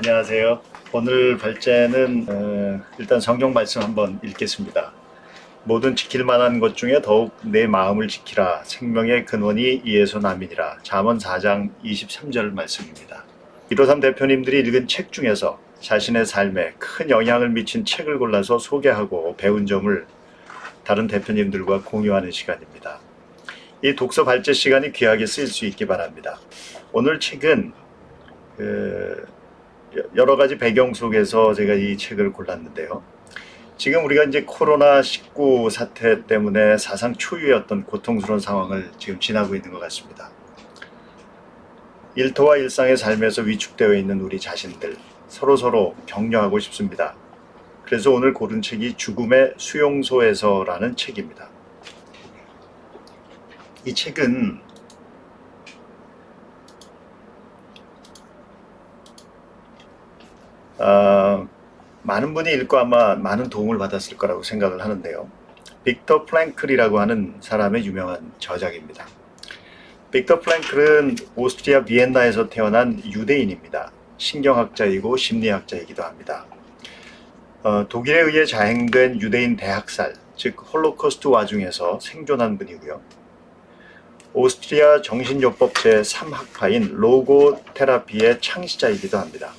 안녕하세요. 오늘 발제는 일단 성경 말씀 한번 읽겠습니다. 모든 지킬 만한 것 중에 더욱 내 마음을 지키라. 생명의 근원이 이에서 남이니라. 잠언 4장 23절 말씀입니다. 153 대표님들이 읽은 책 중에서 자신의 삶에 큰 영향을 미친 책을 골라서 소개하고 배운 점을 다른 대표님들과 공유하는 시간입니다. 이 독서 발제 시간이 귀하게 쓰일 수 있기 바랍니다. 오늘 책은 여러 가지 배경 속에서 제가 이 책을 골랐는데요. 지금 우리가 이제 코로나19 사태 때문에 사상 초유의 어떤 고통스러운 상황을 지금 지나고 있는 것 같습니다. 일터와 일상의 삶에서 위축되어 있는 우리 자신들 서로 격려하고 싶습니다. 그래서 오늘 고른 책이 죽음의 수용소에서라는 책입니다. 이 책은 많은 분이 읽고 아마 많은 도움을 받았을 거라고 생각을 하는데요. 빅터 프랭클이라고 하는 사람의 유명한 저작입니다. 빅터 프랭클은 오스트리아 비엔나에서 태어난 유대인입니다. 신경학자이고 심리학자이기도 합니다. 독일에 의해 자행된 유대인 대학살, 즉 홀로코스트 와중에서 생존한 분이고요. 오스트리아 정신요법 제3학파인 로고테라피의 창시자이기도 합니다.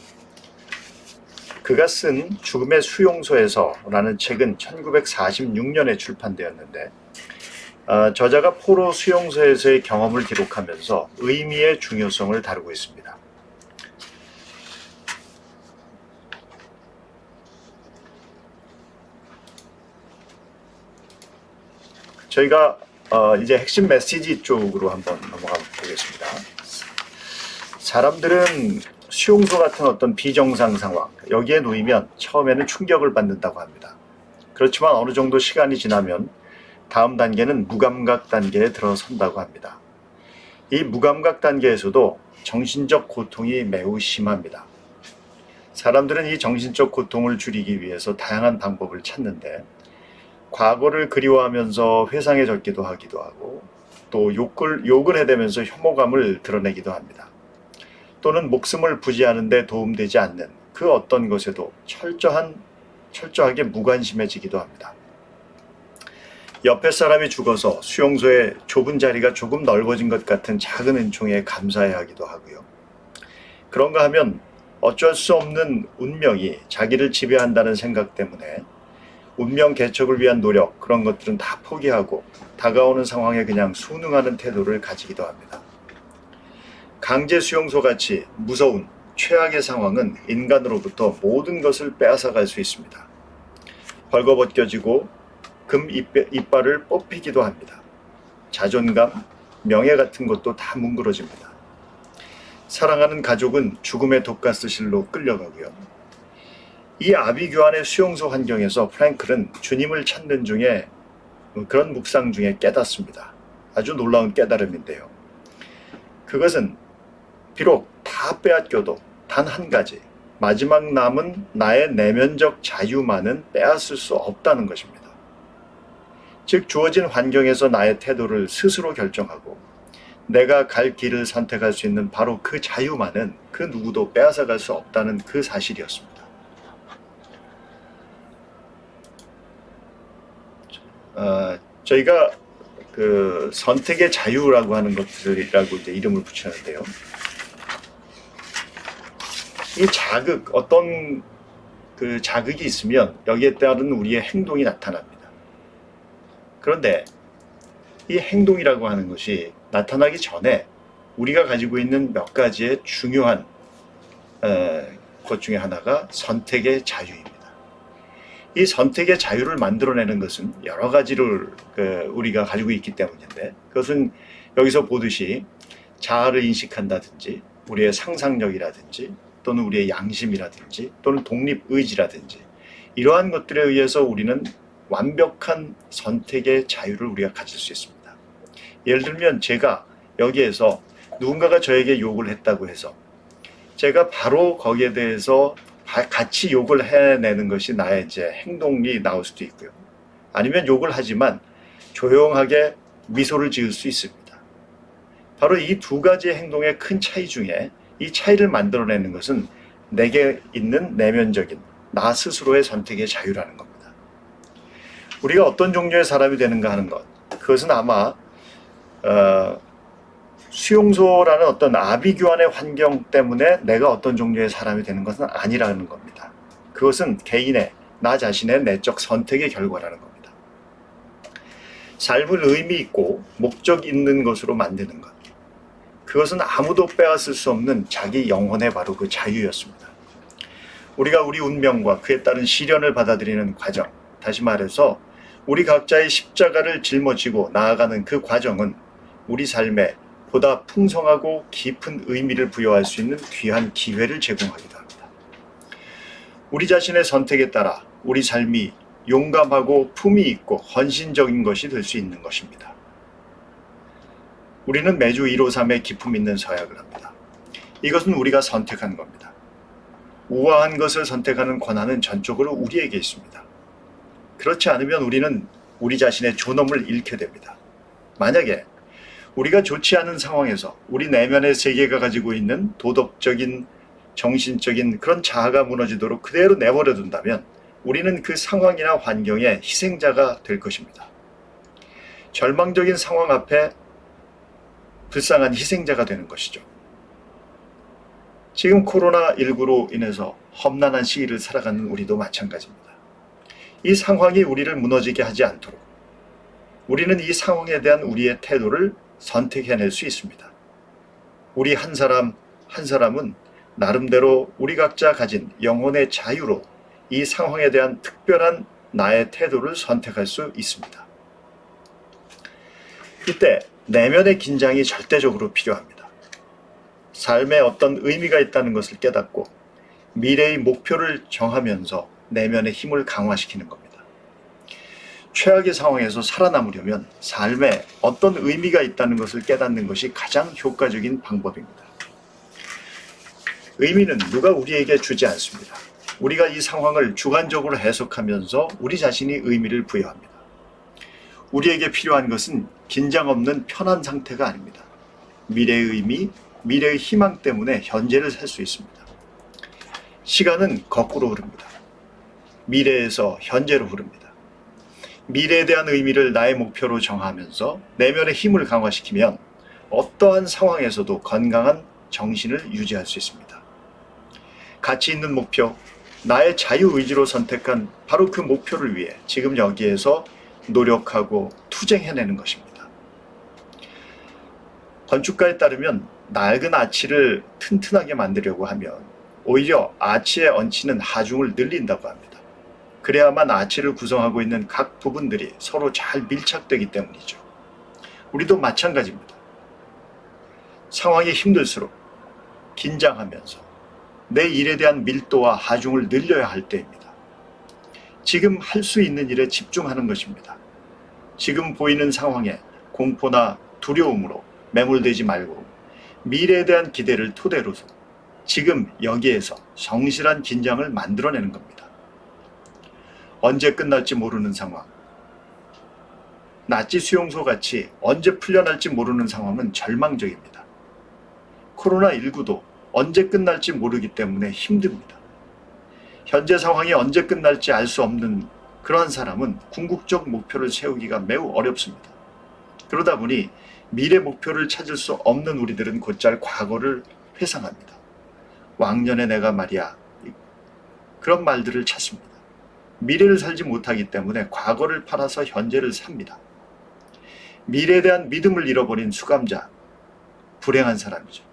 그가 쓴 죽음의 수용소에서라는 책은 1946년에 출판되었는데 저자가 포로 수용소에서의 경험을 기록하면서 의미의 중요성을 다루고 있습니다. 저희가 이제 핵심 메시지 쪽으로 한번 넘어가 보겠습니다. 사람들은 수용소 같은 어떤 비정상 상황, 여기에 놓이면 처음에는 충격을 받는다고 합니다. 그렇지만 어느 정도 시간이 지나면 다음 단계는 무감각 단계에 들어선다고 합니다. 이 무감각 단계에서도 정신적 고통이 매우 심합니다. 사람들은 이 정신적 고통을 줄이기 위해서 다양한 방법을 찾는데 과거를 그리워하면서 회상해졌기도 하기도 하고 또 욕을 해대면서 혐오감을 드러내기도 합니다. 또는 목숨을 부지하는 데 도움되지 않는 그 어떤 것에도 철저하게 무관심해지기도 합니다. 옆에 사람이 죽어서 수용소의 좁은 자리가 조금 넓어진 것 같은 작은 은총에 감사해야 하기도 하고요. 그런가 하면 어쩔 수 없는 운명이 자기를 지배한다는 생각 때문에 운명 개척을 위한 노력, 그런 것들은 다 포기하고 다가오는 상황에 그냥 순응하는 태도를 가지기도 합니다. 강제 수용소같이 무서운 최악의 상황은 인간으로부터 모든 것을 빼앗아갈 수 있습니다. 벌거벗겨지고 금 이빨을 뽑히기도 합니다. 자존감, 명예 같은 것도 다 뭉그러집니다. 사랑하는 가족은 죽음의 독가스실로 끌려가고요. 이 아비규환의 수용소 환경에서 프랭클은 주님을 찾는 중에 그런 묵상 중에 깨닫습니다. 아주 놀라운 깨달음인데요. 그것은 비록 다 빼앗겨도 단 한 가지, 마지막 남은 나의 내면적 자유만은 빼앗을 수 없다는 것입니다. 즉 주어진 환경에서 나의 태도를 스스로 결정하고 내가 갈 길을 선택할 수 있는 바로 그 자유만은 그 누구도 빼앗아갈 수 없다는 그 사실이었습니다. 저희가 그 선택의 자유라고 하는 것들이라고 이제 이름을 붙이는데요. 이 자극, 어떤 그 자극이 있으면 여기에 따른 우리의 행동이 나타납니다. 그런데 이 행동이라고 하는 것이 나타나기 전에 우리가 가지고 있는 몇 가지의 중요한 것 중에 하나가 선택의 자유입니다. 이 선택의 자유를 만들어내는 것은 여러 가지를 우리가 가지고 있기 때문인데 그것은 여기서 보듯이 자아를 인식한다든지 우리의 상상력이라든지 또는 우리의 양심이라든지 또는 독립의지라든지 이러한 것들에 의해서 우리는 완벽한 선택의 자유를 우리가 가질 수 있습니다. 예를 들면 제가 여기에서 누군가가 저에게 욕을 했다고 해서 제가 바로 거기에 대해서 같이 욕을 해내는 것이 나의 이제 행동이 나올 수도 있고요. 아니면 욕을 하지만 조용하게 미소를 지을 수 있습니다. 바로 이 두 가지의 행동의 큰 차이 중에 이 차이를 만들어내는 것은 내게 있는 내면적인 나 스스로의 선택의 자유라는 겁니다. 우리가 어떤 종류의 사람이 되는가 하는 것, 그것은 아마 수용소라는 어떤 아비규환의 환경 때문에 내가 어떤 종류의 사람이 되는 것은 아니라는 겁니다. 그것은 개인의 나 자신의 내적 선택의 결과라는 겁니다. 삶을 의미 있고 목적 있는 것으로 만드는 것, 그것은 아무도 빼앗을 수 없는 자기 영혼의 바로 그 자유였습니다. 우리가 우리 운명과 그에 따른 시련을 받아들이는 과정, 다시 말해서 우리 각자의 십자가를 짊어지고 나아가는 그 과정은 우리 삶에 보다 풍성하고 깊은 의미를 부여할 수 있는 귀한 기회를 제공하기도 합니다. 우리 자신의 선택에 따라 우리 삶이 용감하고 품위 있고 헌신적인 것이 될 수 있는 것입니다. 우리는 매주 153의 기품 있는 서약을 합니다. 이것은 우리가 선택한 겁니다. 우아한 것을 선택하는 권한은 전적으로 우리에게 있습니다. 그렇지 않으면 우리는 우리 자신의 존엄을 잃게 됩니다. 만약에 우리가 좋지 않은 상황에서 우리 내면의 세계가 가지고 있는 도덕적인, 정신적인 그런 자아가 무너지도록 그대로 내버려 둔다면 우리는 그 상황이나 환경의 희생자가 될 것입니다. 절망적인 상황 앞에 불쌍한 희생자가 되는 것이죠. 지금 코로나19로 인해서 험난한 시기를 살아가는 우리도 마찬가지입니다. 이 상황이 우리를 무너지게 하지 않도록 우리는 이 상황에 대한 우리의 태도를 선택해낼 수 있습니다. 우리 한 사람 한 사람은 나름대로 우리 각자 가진 영혼의 자유로 이 상황에 대한 특별한 나의 태도를 선택할 수 있습니다. 이때 내면의 긴장이 절대적으로 필요합니다. 삶에 어떤 의미가 있다는 것을 깨닫고 미래의 목표를 정하면서 내면의 힘을 강화시키는 겁니다. 최악의 상황에서 살아남으려면 삶에 어떤 의미가 있다는 것을 깨닫는 것이 가장 효과적인 방법입니다. 의미는 누가 우리에게 주지 않습니다. 우리가 이 상황을 주관적으로 해석하면서 우리 자신이 의미를 부여합니다. 우리에게 필요한 것은 긴장 없는 편한 상태가 아닙니다. 미래의 의미, 미래의 희망 때문에 현재를 살 수 있습니다. 시간은 거꾸로 흐릅니다. 미래에서 현재로 흐릅니다. 미래에 대한 의미를 나의 목표로 정하면서 내면의 힘을 강화시키면 어떠한 상황에서도 건강한 정신을 유지할 수 있습니다. 가치 있는 목표, 나의 자유의지로 선택한 바로 그 목표를 위해 지금 여기에서 노력하고 투쟁해내는 것입니다. 건축가에 따르면 낡은 아치를 튼튼하게 만들려고 하면 오히려 아치에 얹히는 하중을 늘린다고 합니다. 그래야만 아치를 구성하고 있는 각 부분들이 서로 잘 밀착되기 때문이죠. 우리도 마찬가지입니다. 상황이 힘들수록 긴장하면서 내 일에 대한 밀도와 하중을 늘려야 할 때입니다. 지금 할 수 있는 일에 집중하는 것입니다. 지금 보이는 상황에 공포나 두려움으로 매몰되지 말고 미래에 대한 기대를 토대로서 지금 여기에서 성실한 긴장을 만들어내는 겁니다. 언제 끝날지 모르는 상황, 나치 수용소 같이 언제 풀려날지 모르는 상황은 절망적입니다. 코로나19도 언제 끝날지 모르기 때문에 힘듭니다. 현재 상황이 언제 끝날지 알 수 없는 그러한 사람은 궁극적 목표를 세우기가 매우 어렵습니다. 그러다 보니 미래 목표를 찾을 수 없는 우리들은 곧잘 과거를 회상합니다. 왕년에 내가 말이야, 그런 말들을 찾습니다. 미래를 살지 못하기 때문에 과거를 팔아서 현재를 삽니다. 미래에 대한 믿음을 잃어버린 수감자, 불행한 사람이죠.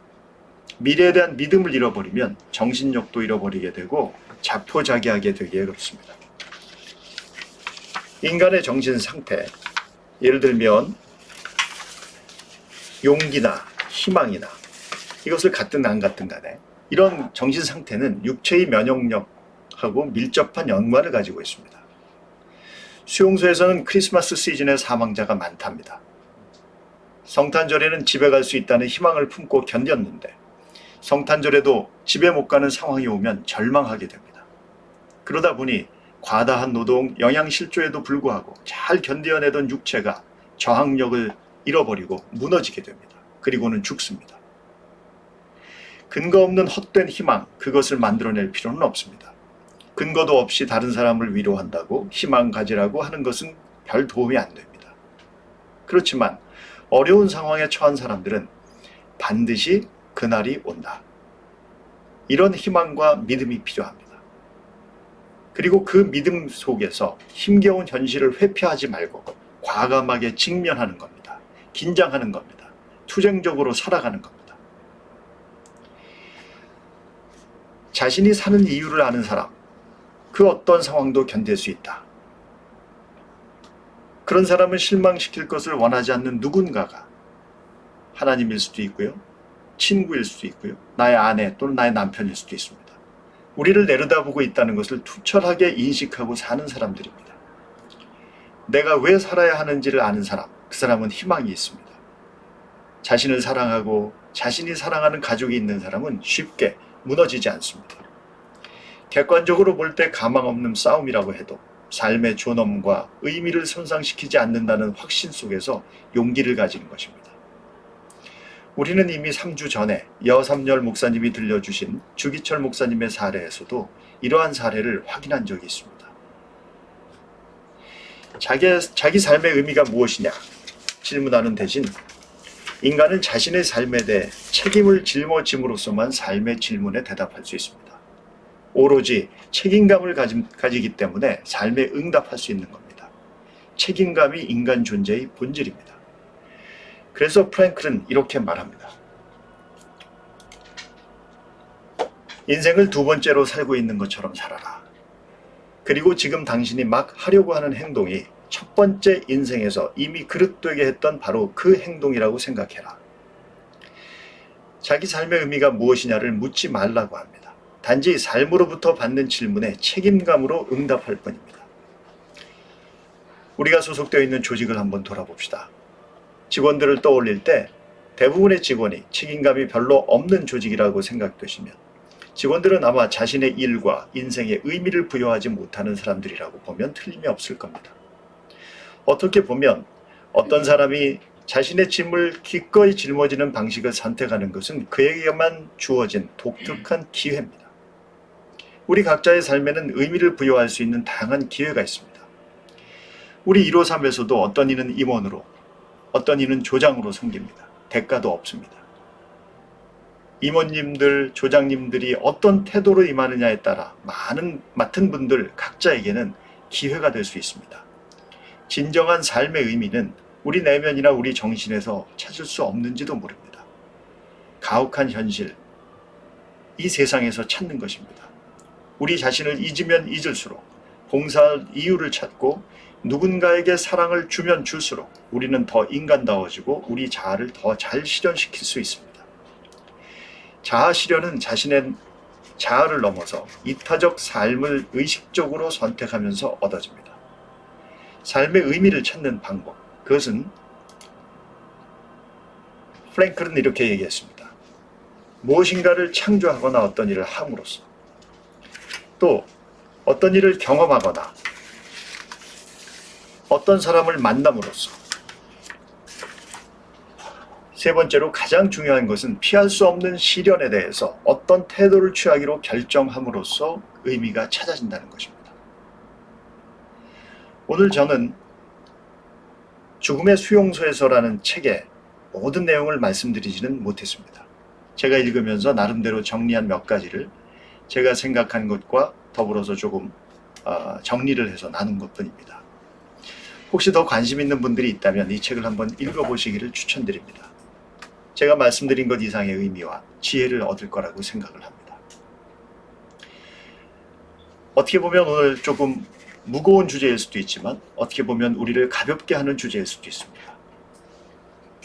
미래에 대한 믿음을 잃어버리면 정신력도 잃어버리게 되고 자포자기하게 되기에 그렇습니다. 인간의 정신 상태, 예를 들면 용기나 희망이나 이것을 갖든 안 갖든 간에 이런 정신 상태는 육체의 면역력하고 밀접한 연관을 가지고 있습니다. 수용소에서는 크리스마스 시즌에 사망자가 많답니다. 성탄절에는 집에 갈 수 있다는 희망을 품고 견뎠는데 성탄절에도 집에 못 가는 상황이 오면 절망하게 됩니다. 그러다 보니 과다한 노동, 영양실조에도 불구하고 잘 견뎌내던 육체가 저항력을 잃어버리고 무너지게 됩니다. 그리고는 죽습니다. 근거 없는 헛된 희망, 그것을 만들어낼 필요는 없습니다. 근거도 없이 다른 사람을 위로한다고 희망 가지라고 하는 것은 별 도움이 안 됩니다. 그렇지만 어려운 상황에 처한 사람들은 반드시 그날이 온다. 이런 희망과 믿음이 필요합니다. 그리고 그 믿음 속에서 힘겨운 현실을 회피하지 말고 과감하게 직면하는 겁니다. 긴장하는 겁니다. 투쟁적으로 살아가는 겁니다. 자신이 사는 이유를 아는 사람, 그 어떤 상황도 견딜 수 있다. 그런 사람은 실망시킬 것을 원하지 않는 누군가가 하나님일 수도 있고요. 친구일 수도 있고요. 나의 아내 또는 나의 남편일 수도 있습니다. 우리를 내려다보고 있다는 것을 투철하게 인식하고 사는 사람들입니다. 내가 왜 살아야 하는지를 아는 사람, 그 사람은 희망이 있습니다. 자신을 사랑하고 자신이 사랑하는 가족이 있는 사람은 쉽게 무너지지 않습니다. 객관적으로 볼 때 가망 없는 싸움이라고 해도 삶의 존엄과 의미를 손상시키지 않는다는 확신 속에서 용기를 가지는 것입니다. 우리는 이미 3주 전에 여삼열 목사님이 들려주신 주기철 목사님의 사례에서도 이러한 사례를 확인한 적이 있습니다. 자기 삶의 의미가 무엇이냐 질문하는 대신 인간은 자신의 삶에 대해 책임을 짊어짐으로써만 삶의 질문에 대답할 수 있습니다. 오로지 책임감을 가지기 때문에 삶에 응답할 수 있는 겁니다. 책임감이 인간 존재의 본질입니다. 그래서 프랭클은 이렇게 말합니다. 인생을 두 번째로 살고 있는 것처럼 살아라. 그리고 지금 당신이 막 하려고 하는 행동이 첫 번째 인생에서 이미 그릇되게 했던 바로 그 행동이라고 생각해라. 자기 삶의 의미가 무엇이냐를 묻지 말라고 합니다. 단지 삶으로부터 받는 질문에 책임감으로 응답할 뿐입니다. 우리가 소속되어 있는 조직을 한번 돌아봅시다. 직원들을 떠올릴 때 대부분의 직원이 책임감이 별로 없는 조직이라고 생각되시면 직원들은 아마 자신의 일과 인생에 의미를 부여하지 못하는 사람들이라고 보면 틀림이 없을 겁니다. 어떻게 보면 어떤 사람이 자신의 짐을 기꺼이 짊어지는 방식을 선택하는 것은 그에게만 주어진 독특한 기회입니다. 우리 각자의 삶에는 의미를 부여할 수 있는 다양한 기회가 있습니다. 우리 153에서도 어떤 이는 임원으로, 어떤 이는 조장으로 섬깁니다. 대가도 없습니다. 임원님들, 조장님들이 어떤 태도로 임하느냐에 따라 맡은 분들 각자에게는 기회가 될 수 있습니다. 진정한 삶의 의미는 우리 내면이나 우리 정신에서 찾을 수 없는지도 모릅니다. 가혹한 현실, 이 세상에서 찾는 것입니다. 우리 자신을 잊으면 잊을수록 봉사할 이유를 찾고 누군가에게 사랑을 주면 줄수록 우리는 더 인간다워지고 우리 자아를 더 잘 실현시킬 수 있습니다. 자아 실현은 자신의 자아를 넘어서 이타적 삶을 의식적으로 선택하면서 얻어집니다. 삶의 의미를 찾는 방법, 그것은 프랭클은 이렇게 얘기했습니다. 무엇인가를 창조하거나 어떤 일을 함으로써 또 어떤 일을 경험하거나 어떤 사람을 만남으로써 세 번째로 가장 중요한 것은 피할 수 없는 시련에 대해서 어떤 태도를 취하기로 결정함으로써 의미가 찾아진다는 것입니다. 오늘 저는 죽음의 수용소에서라는 책의 모든 내용을 말씀드리지는 못했습니다. 제가 읽으면서 나름대로 정리한 몇 가지를 제가 생각한 것과 더불어서 조금 정리를 해서 나눈 것뿐입니다. 혹시 더 관심 있는 분들이 있다면 이 책을 한번 읽어보시기를 추천드립니다. 제가 말씀드린 것 이상의 의미와 지혜를 얻을 거라고 생각을 합니다. 어떻게 보면 오늘 조금 무거운 주제일 수도 있지만 어떻게 보면 우리를 가볍게 하는 주제일 수도 있습니다.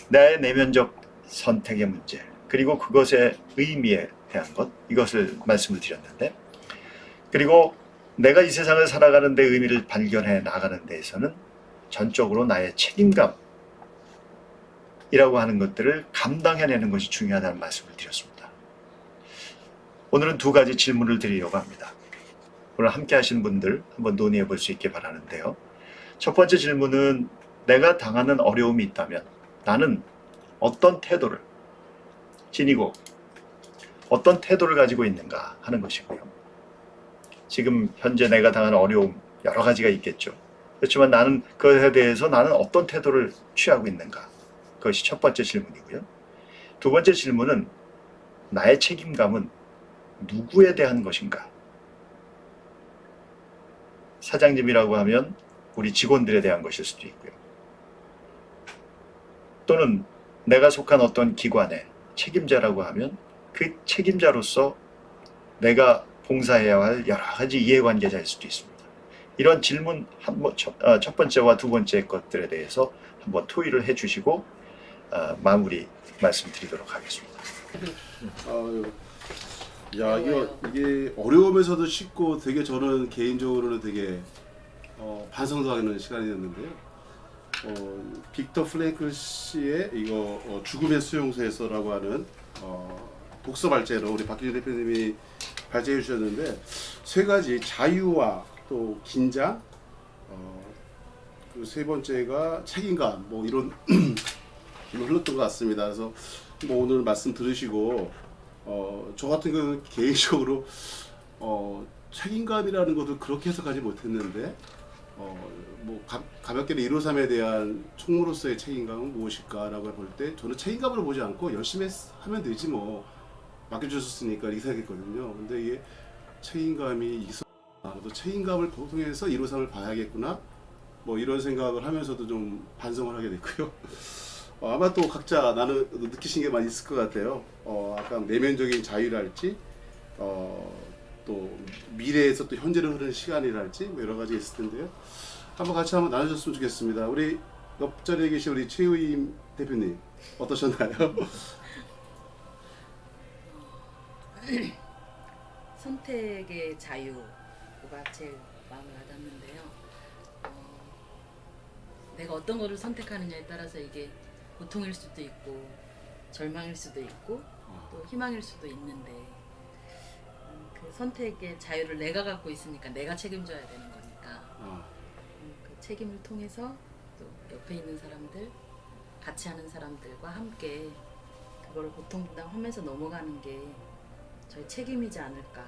나의 내면적 선택의 문제, 그리고 그것의 의미에 대한 것, 이것을 말씀을 드렸는데, 그리고 내가 이 세상을 살아가는 데 의미를 발견해 나가는 데에서는 전적으로 나의 책임감이라고 하는 것들을 감당해내는 것이 중요하다는 말씀을 드렸습니다. 오늘은 두 가지 질문을 드리려고 합니다. 오늘 함께 하신 분들 한번 논의해 볼 수 있게 바라는데요. 첫 번째 질문은 내가 당하는 어려움이 있다면 나는 어떤 태도를 지니고 어떤 태도를 가지고 있는가 하는 것이고요. 지금 현재 내가 당하는 어려움 여러 가지가 있겠죠. 그렇지만 나는 그것에 대해서 나는 어떤 태도를 취하고 있는가. 그것이 첫 번째 질문이고요. 두 번째 질문은 나의 책임감은 누구에 대한 것인가. 사장님이라고 하면 우리 직원들에 대한 것일 수도 있고요. 또는 내가 속한 어떤 기관의 책임자라고 하면 그 책임자로서 내가 봉사해야 할 여러 가지 이해관계자일 수도 있습니다. 이런 질문 첫 번째와 두 번째 것들에 대해서 한번 토의를 해주시고 마무리 말씀드리도록 하겠습니다. 야, 이게 어려우면서도 쉽고 되게 저는 개인적으로는 되게 반성도 하는 시간이었는데요. 빅터 프랭클 씨의 이거 죽음의 수용소에서라고 하는 독서 발제로 우리 박기준 대표님이 발제해 주셨는데 세 가지 자유와 또 긴장, 그 세 번째가 책임감 뭐 이런 흘렀던 것 같습니다. 그래서 뭐 오늘 말씀 들으시고 저 같은 경우는 개인적으로 책임감이라는 것도 그렇게 해석하지 못했는데 뭐 가볍게 153에 대한 총무로서의 책임감은 무엇일까라고 볼 때 저는 책임감으로 보지 않고 열심히 하면 되지 뭐 맡겨주셨으니까 이렇게 생각했거든요. 근데 이게 책임감이 있어 또 책임감을 통해서 153을 봐야겠구나 뭐 이런 생각을 하면서도 좀 반성을 하게 됐고요. 아마 또 각자 나는 느끼신 게 많이 있을 것 같아요. 아까 내면적인 자유랄지, 또 미래에서 또 현재로 흐르는 시간이랄지 뭐 여러 가지 있을 텐데요. 한번 같이 한번 나누셨으면 좋겠습니다. 우리 옆자리에 계신 우리 최우임 대표님 어떠셨나요? 선택의 자유가 제일 마음을 와닿는데요. 내가 어떤 거를 선택하느냐에 따라서 이게 고통일 수도 있고 절망일 수도 있고 또 희망일 수도 있는데 그 선택의 자유를 내가 갖고 있으니까 내가 책임져야 되는 거니까 그 책임을 통해서 또 옆에 있는 사람들 같이 하는 사람들과 함께 그거를 고통 분담하면서 넘어가는 게 저희 책임이지 않을까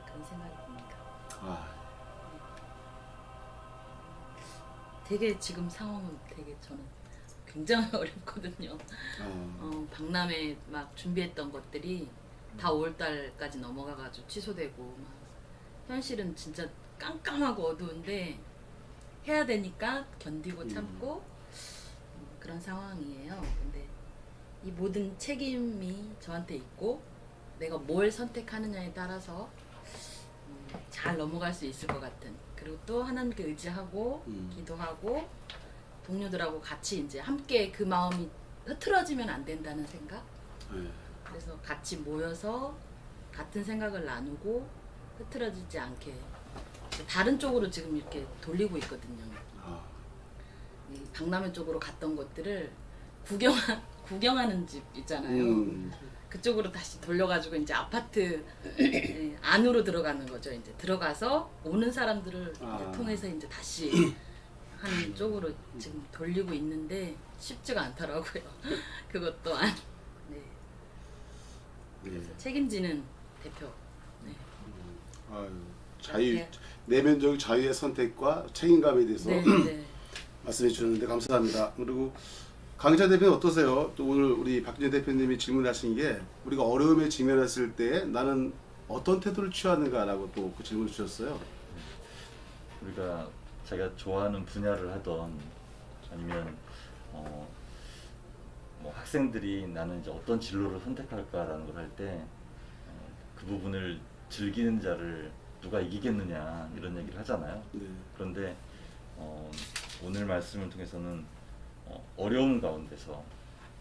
그런 생각이 듭니다. 되게 지금 상황은 되게 저는 굉장히 어렵거든요. 박람회 막 준비했던 것들이 다 5월달까지 넘어가가지고 취소되고 막 현실은 진짜 깜깜하고 어두운데 해야 되니까 견디고 참고 그런 상황이에요. 근데 이 모든 책임이 저한테 있고 내가 뭘 선택하느냐에 따라서 잘 넘어갈 수 있을 것 같은 그리고 또 하나님께 의지하고 기도하고 동료들하고 같이 이제 함께 그 마음이 흐트러지면 안 된다는 생각. 그래서 같이 모여서 같은 생각을 나누고 흐트러지지 않게 다른 쪽으로 지금 이렇게 돌리고 있거든요. 이 박람회 쪽으로 갔던 것들을 구경하는 집 있잖아요. 그쪽으로 다시 돌려가지고 이제 아파트 안으로 들어가는 거죠. 이제 들어가서 오는 사람들을 이제 통해서 이제 다시 하는 쪽으로 지금 돌리고 있는데 쉽지가 않더라고요. 그것 또한 그래서 책임지는 대표. 자유, 내면적 자유의 선택과 책임감에 대해서 말씀해 주셨는데 감사합니다. 그리고 강희찬 대표님 어떠세요? 또 오늘 우리 박준현 대표님이 질문하신 게 우리가 어려움에 직면했을 때 나는 어떤 태도를 취하는가라고 또 그 질문을 주셨어요. 우리가 자기가 좋아하는 분야를 하던 아니면 뭐 학생들이 나는 이제 어떤 진로를 선택할까라는 걸 할 때 그 부분을 즐기는 자를 누가 이기겠느냐 이런 얘기를 하잖아요. 그런데 오늘 말씀을 통해서는 어려움 가운데서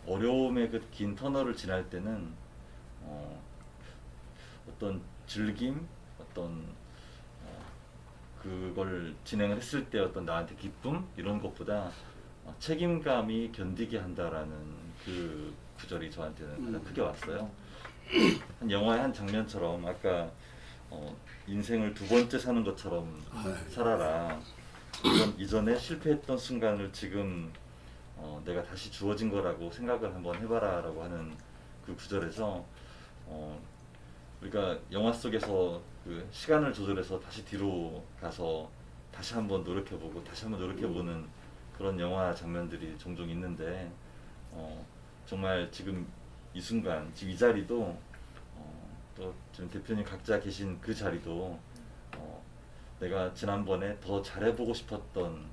어려움의 그 긴 터널을 지날 때는 어떤 즐김, 어떤 그걸 진행을 했을 때 어떤 나한테 기쁨 이런 것보다 책임감이 견디게 한다라는 그 구절이 저한테는 가장 크게 왔어요. 한 영화의 한 장면처럼 아까 인생을 두 번째 사는 것처럼 살아라. 이전에 실패했던 순간을 지금 내가 다시 주어진 거라고 생각을 한번 해봐라 라고 하는 그 구절에서 우리가 영화 속에서 그 시간을 조절해서 다시 뒤로 가서 다시 한번 노력해보고 다시 한번 노력해보는 그런 영화 장면들이 종종 있는데 정말 지금 이 순간 지금 이 자리도 또 지금 대표님 각자 계신 그 자리도 내가 지난번에 더 잘해보고 싶었던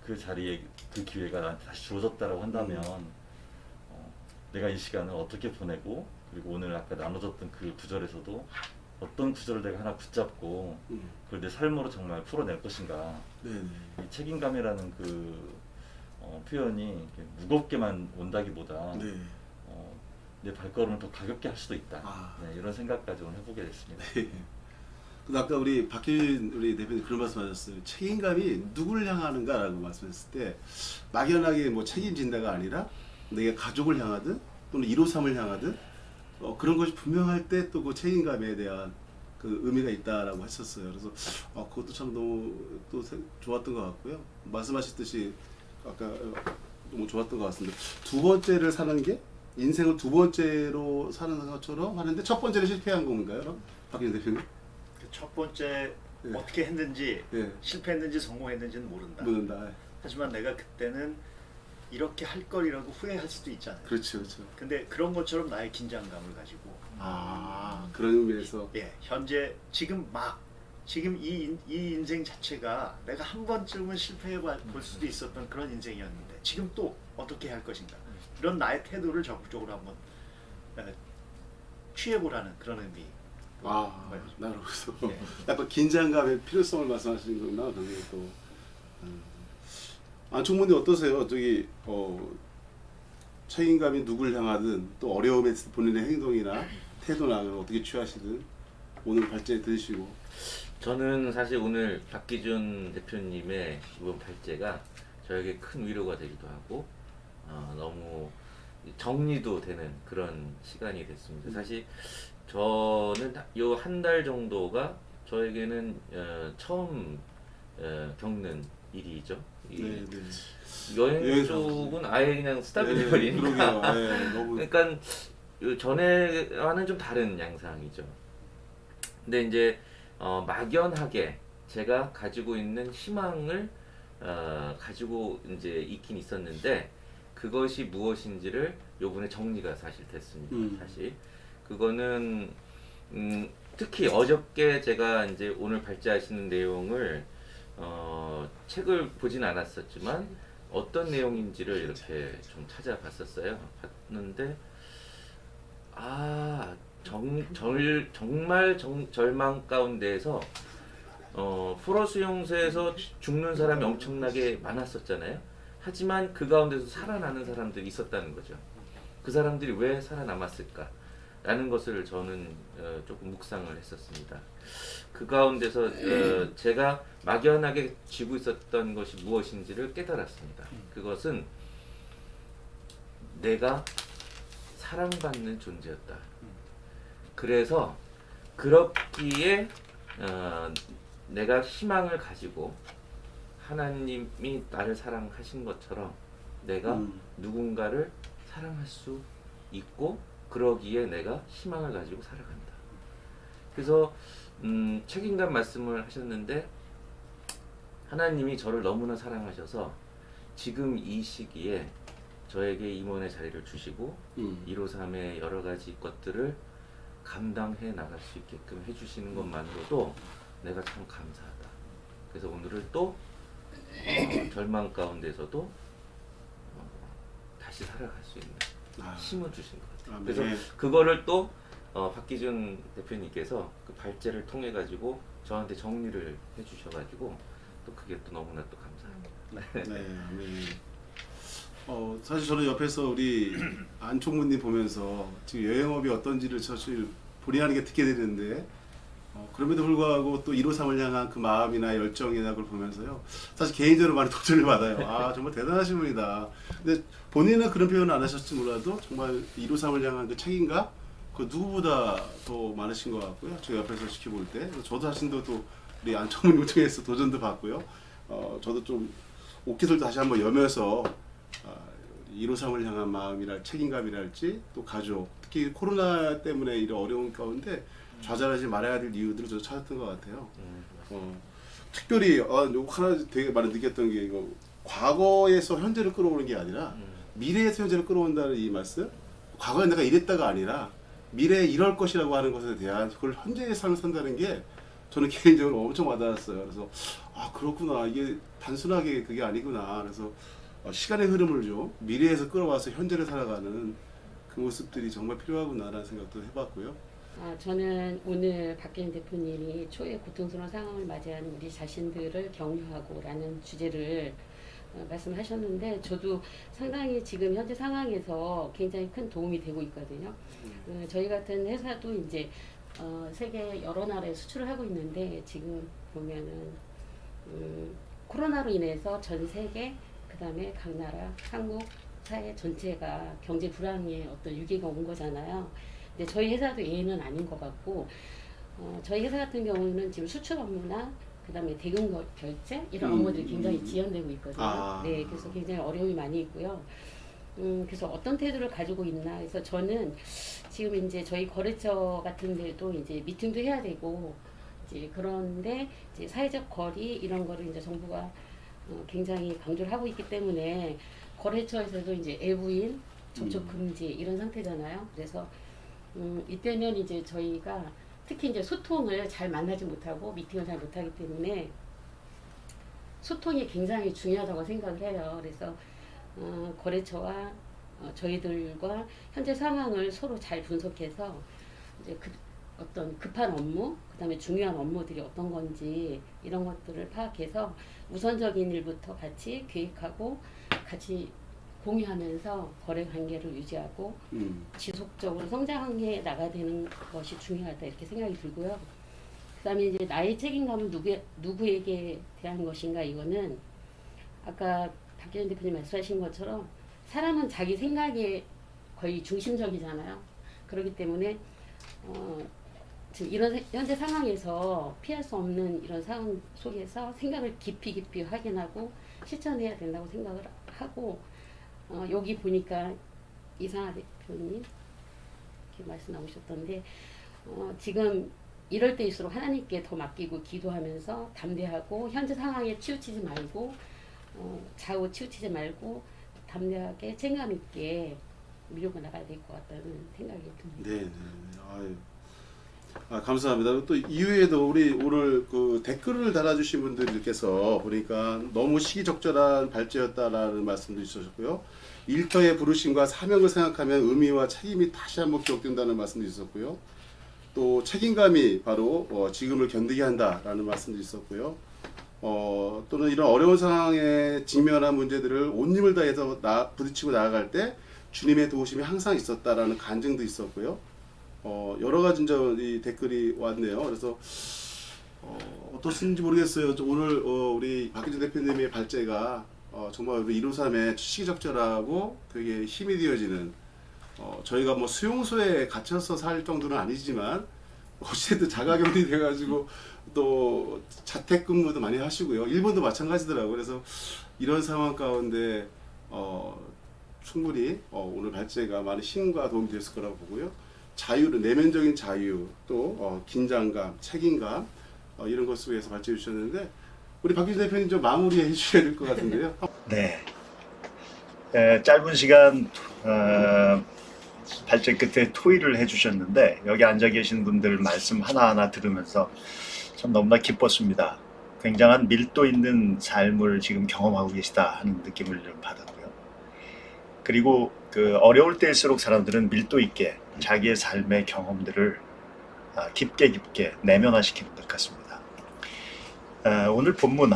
그 자리에 그 기회가 나한테 다시 주어졌다라고 한다면 내가 이 시간을 어떻게 보내고 그리고 오늘 아까 나눠줬던 그 구절에서도 어떤 구절을 내가 하나 붙잡고 그걸 내 삶으로 정말 풀어낼 것인가. 네네. 이 책임감이라는 그 표현이 이렇게 무겁게만 온다기보다 네. 내 발걸음을 더 가볍게 할 수도 있다. 아. 네, 이런 생각까지 오늘 해보게 됐습니다. 네. 근데 아까 우리 박효진 우리 대표님 그런 말씀하셨어요. 책임감이 누구를 향하는가라고 말씀했을 때 막연하게 뭐 책임진다가 아니라 내가 가족을 향하든 또는 153을 향하든 그런 것이 분명할 때 또 그 책임감에 대한 그 의미가 있다라고 했었어요. 그래서 그것도 참 너무 또 좋았던 것 같고요. 말씀하셨듯이 아까 너무 좋았던 것 같습니다. 두 번째를 사는 게 인생을 두 번째로 사는 것처럼 하는데 첫 번째를 실패한 건가요? 박효진 대표님? 그 첫 번째 네. 어떻게 했는지 네. 실패했는지 성공했는지는 모른다. 묻는다. 하지만 내가 그때는 이렇게 할 걸이라고 후회할 수도 있잖아요. 그렇죠, 그렇죠. 근데 그런 것처럼 나의 긴장감을 가지고 그런 의미에서 현재 지금 이 인생 자체가 내가 한 번쯤은 실패해 볼 수도 있었던 그런 인생이었는데 지금 또 어떻게 할 것인가 이런 나의 태도를 적극적으로 한번 취해보라는 그런 의미. 나로 네. 약간 긴장감의 필요성을 말씀하시는 거구나. 그게 또 안총무님 어떠세요? 저기 책임감이 누굴 향하든 또 어려움에 있을 때 본인의 행동이나 태도나 어떻게 취하시든 오늘 발제 들으시고 저는 사실 오늘 박기준 대표님의 이번 발제가 저에게 큰 위로가 되기도 하고 너무 정리도 되는 그런 시간이 됐습니다. 사실 저는 요 한 달 정도가 저에게는 처음 겪는 일이죠. 네. 여행 여행 쪽은 아예 그냥 스탑이 돼버리니까. 너무 그러니까 요 전에와는 좀 다른 양상이죠. 근데 이제 막연하게 제가 가지고 있는 희망을 가지고 이제 있긴 있었는데 그것이 무엇인지를 요번에 정리가 사실 됐습니다. 사실 그거는 특히 어저께 제가 이제 오늘 발제하시는 내용을 책을 보진 않았었지만 어떤 내용인지를 이렇게 좀 찾아봤었어요. 봤는데 정말 절망 가운데에서 포로 수용소에서 죽는 사람이 엄청나게 많았었잖아요. 하지만 그 가운데서 살아나는 사람들이 있었다는 거죠. 그 사람들이 왜 살아남았을까? 라는 것을 저는 조금 묵상을 했었습니다. 그 가운데서 제가 막연하게 쥐고 있었던 것이 무엇인지를 깨달았습니다. 그것은 내가 사랑받는 존재였다. 그래서 그렇기에 내가 희망을 가지고 하나님이 나를 사랑하신 것처럼 내가 누군가를 사랑할 수 있고 그러기에 내가 희망을 가지고 살아간다. 그래서 책임감 말씀을 하셨는데 하나님이 저를 너무나 사랑하셔서 지금 이 시기에 저에게 임원의 자리를 주시고 153의 여러 가지 것들을 감당해 나갈 수 있게끔 해주시는 것만으로도 내가 참 감사하다. 그래서 오늘을 또 절망 가운데서도 다시 살아갈 수 있는 힘을 주신 것 같아요. 그래서 그거를 또 박기준 대표님께서 그 발제를 통해 가지고 저한테 정리를 해주셔가지고 또 그게 또 너무나 또 감사합니다. 사실 저는 옆에서 우리 안총무님 보면서 지금 여행업이 어떤지를 사실 본의 아니게 듣게 되는데 그럼에도 불구하고 또 153을 향한 그 마음이나 열정이나 그걸 보면서요 사실 개인적으로 많이 도전을 받아요. 정말 대단하신 분이다. 근데 본인은 그런 표현을 안 하셨을지 몰라도 정말 153을 향한 그 책임감 그 누구보다 더 많으신 것 같고요. 제가 옆에서 지켜볼 때 저도 자신도 또 우리 안총무님을 통해서 도전도 받고요. 저도 좀 옷깃을 다시 한번 여면서 153을 향한 마음이랄 책임감이랄지 또 가족 특히 코로나 때문에 이런 어려운 가운데 좌절하지 말아야 될 이유들을 저도 찾았던 것 같아요. 특별히 하나 되게 많이 느꼈던 게 이거 과거에서 현재를 끌어오는 게 아니라 미래에서 현재를 끌어온다는 이 말씀. 과거에 내가 이랬다가 아니라 미래에 이럴 것이라고 하는 것에 대한 그걸 현재의 삶을 산다는 게 저는 개인적으로 엄청 와닿았어요. 그래서 아 그렇구나, 이게 단순하게 그게 아니구나. 그래서 시간의 흐름을 좀 미래에서 끌어와서 현재를 살아가는 그 모습들이 정말 필요하구나라는 생각도 해봤고요. 저는 오늘 박기현 대표님이 초유의 고통스러운 상황을 맞이하는 우리 자신들을 격려하고라는 주제를 말씀하셨는데, 저도 상당히 지금 현재 상황에서 굉장히 큰 도움이 되고 있거든요. 저희 같은 회사도 이제 세계 여러 나라에 수출을 하고 있는데, 지금 보면은 코로나로 인해서 전 세계, 그 다음에 각 나라, 한국 사회 전체가 경제 불황의 어떤 위기가 온 거잖아요. 근데 저희 회사도 예외는 아닌 것 같고, 저희 회사 같은 경우는 지금 수출 업무나 그 다음에 대금 결제 이런 업무들이 굉장히 지연되고 있거든요. 네, 그래서 굉장히 어려움이 많이 있고요. 그래서 어떤 태도를 가지고 있나 해서 저는 지금 이제 저희 거래처 같은 데도 이제 미팅도 해야 되고, 이제 그런데 이제 사회적 거리 이런 거를 이제 정부가 굉장히 강조를 하고 있기 때문에 거래처에서도 이제 외부인 접촉 금지 이런 상태잖아요. 그래서 이때는 이제 저희가 특히 이제 소통을 잘 만나지 못하고 미팅을 잘 못하기 때문에 소통이 굉장히 중요하다고 생각을 해요. 그래서 거래처와 저희들과 현재 상황을 서로 잘 분석해서 이제 어떤 급한 업무, 그다음에 중요한 업무들이 어떤 건지 이런 것들을 파악해서 우선적인 일부터 같이 계획하고 같이 공유하면서 거래 관계를 유지하고 지속적으로 성장해 나가야 되는 것이 중요하다 이렇게 생각이 들고요. 그다음에 이제 나의 책임감은 누구에게 대한 것인가, 이거는 아까 박기현 대표님 말씀하신 것처럼 사람은 자기 생각에 거의 중심적이잖아요. 그렇기 때문에 지금 이런 현재 상황에서 피할 수 없는 이런 상황 속에서 생각을 깊이 확인하고 실천해야 된다고 생각을 하고, 여기 보니까 이상하 대표님 이렇게 말씀 나오셨던데, 지금 이럴 때일수록 하나님께 더 맡기고 기도하면서 담대하고 현재 상황에 치우치지 말고 좌우 치우치지 말고 담대하게 책임감 있게 밀고 나가야 될 것 같다는 생각이 듭니다. 네. 아유. 감사합니다. 또 이후에도 우리 오늘 그 댓글을 달아주신 분들께서 보니까 너무 시기적절한 발제였다라는 말씀도 있으셨고요. 일터의 부르심과 사명을 생각하면 의미와 책임이 다시 한번 기억된다는 말씀도 있었고요. 또 책임감이 바로 지금을 견디게 한다라는 말씀도 있었고요. 또는 이런 어려운 상황에 직면한 문제들을 온 힘을 다해서 부딪히고 나아갈 때 주님의 도우심이 항상 있었다라는 간증도 있었고요. 여러 가지 이 댓글이 왔네요. 그래서 어떻습니까 모르겠어요. 오늘 우리 박기준 대표님의 발제가 정말 우리 153에 시기적절하고 되게 힘이 되어지는, 저희가 뭐 수용소에 갇혀서 살 정도는 아니지만 어쨌든 자가격리 돼가지고 또 자택근무도 많이 하시고요. 일본도 마찬가지더라고요. 그래서 이런 상황 가운데 충분히 오늘 발제가 많은 힘과 도움이 됐을 거라고 보고요. 자유를, 내면적인 자유, 또 긴장감, 책임감 이런 것 속에서 발제해 주셨는데, 우리 박기준 대표님 좀 마무리해 주셔야 될 것 같은데요. 네. 짧은 시간 발제 끝에 토의를 해주셨는데, 여기 앉아 계신 분들 말씀 하나하나 들으면서 참 너무나 기뻤습니다. 굉장한 밀도 있는 삶을 지금 경험하고 계시다 하는 느낌을 좀 받았고요. 그리고 그 어려울 때일수록 사람들은 밀도 있게 자기의 삶의 경험들을 깊게 내면화시키는 것 같습니다. 오늘 본문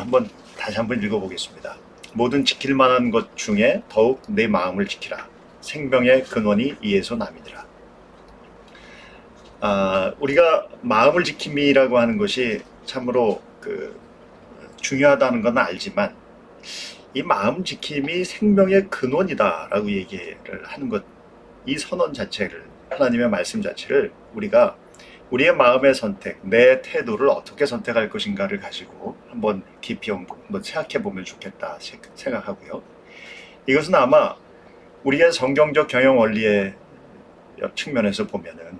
다시 한번 읽어보겠습니다. 모든 지킬 만한 것 중에 더욱 내 마음을 지키라. 생명의 근원이 이에서 남이니라. 우리가 마음을 지킴이라고 하는 것이 참으로 중요하다는 건 알지만, 이 마음 지킴이 생명의 근원이다라고 얘기를 하는 것, 이 선언 자체를, 하나님의 말씀 자체를 우리가 우리의 마음의 선택, 내 태도를 어떻게 선택할 것인가를 가지고 한번 깊이 한번 생각해 보면 좋겠다 생각하고요. 이것은 아마 우리의 성경적 경영 원리의 측면에서 보면은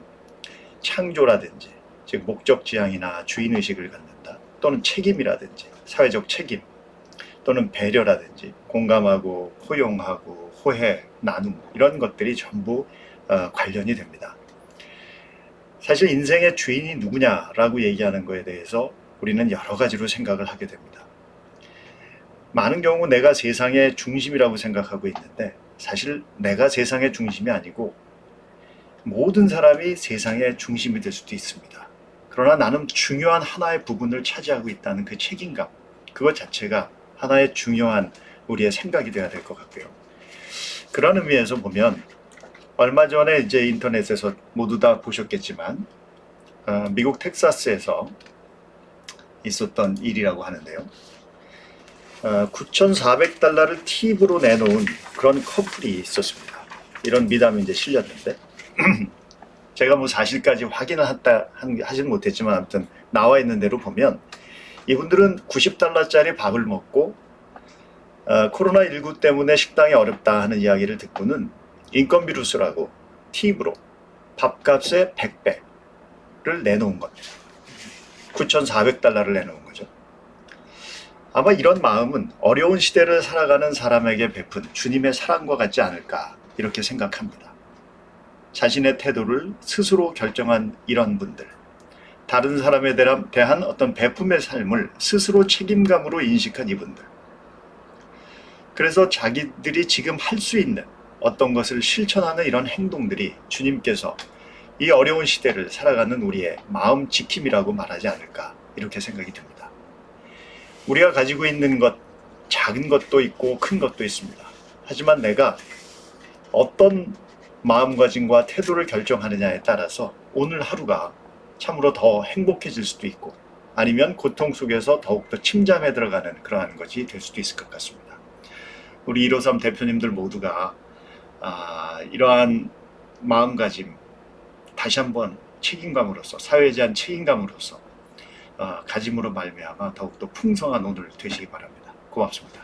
창조라든지 즉 목적지향이나 주인의식을 갖는다, 또는 책임이라든지 사회적 책임, 또는 배려라든지 공감하고 포용하고 호혜, 나눔, 이런 것들이 전부 관련이 됩니다. 사실 인생의 주인이 누구냐라고 얘기하는 거에 대해서 우리는 여러 가지로 생각을 하게 됩니다. 많은 경우 내가 세상의 중심이라고 생각하고 있는데, 사실 내가 세상의 중심이 아니고 모든 사람이 세상의 중심이 될 수도 있습니다. 그러나 나는 중요한 하나의 부분을 차지하고 있다는 그 책임감, 그것 자체가 하나의 중요한 우리의 생각이 되어야 될 것 같고요. 그런 의미에서 보면 얼마 전에 이제 인터넷에서 모두 다 보셨겠지만 미국 텍사스에서 있었던 일이라고 하는데요. 9,400달러를 팁으로 내놓은 그런 커플이 있었습니다. 이런 미담이 이제 실렸는데 제가 뭐 사실까지 확인을 하진 못했지만 아무튼 나와 있는 대로 보면 이분들은 90달러짜리 밥을 먹고 코로나19 때문에 식당이 어렵다 하는 이야기를 듣고는 인건비로 쓰라고 팁으로 밥값의 100배를 내놓은 겁니다. 9,400달러를 내놓은 거죠. 아마 이런 마음은 어려운 시대를 살아가는 사람에게 베푼 주님의 사랑과 같지 않을까 이렇게 생각합니다. 자신의 태도를 스스로 결정한 이런 분들, 다른 사람에 대한 어떤 베품의 삶을 스스로 책임감으로 인식한 이분들, 그래서 자기들이 지금 할 수 있는 어떤 것을 실천하는 이런 행동들이 주님께서 이 어려운 시대를 살아가는 우리의 마음 지킴이라고 말하지 않을까 이렇게 생각이 듭니다. 우리가 가지고 있는 것, 작은 것도 있고 큰 것도 있습니다. 하지만 내가 어떤 마음가짐과 태도를 결정하느냐에 따라서 오늘 하루가 참으로 더 행복해질 수도 있고 아니면 고통 속에서 더욱더 침잠에 들어가는 그러한 것이 될 수도 있을 것 같습니다. 우리 153 대표님들 모두가 이러한 마음가짐 다시 한번 책임감으로써, 사회에 대한 책임감으로써 가짐으로 말미암아 더욱더 풍성한 오늘 되시기 바랍니다. 고맙습니다.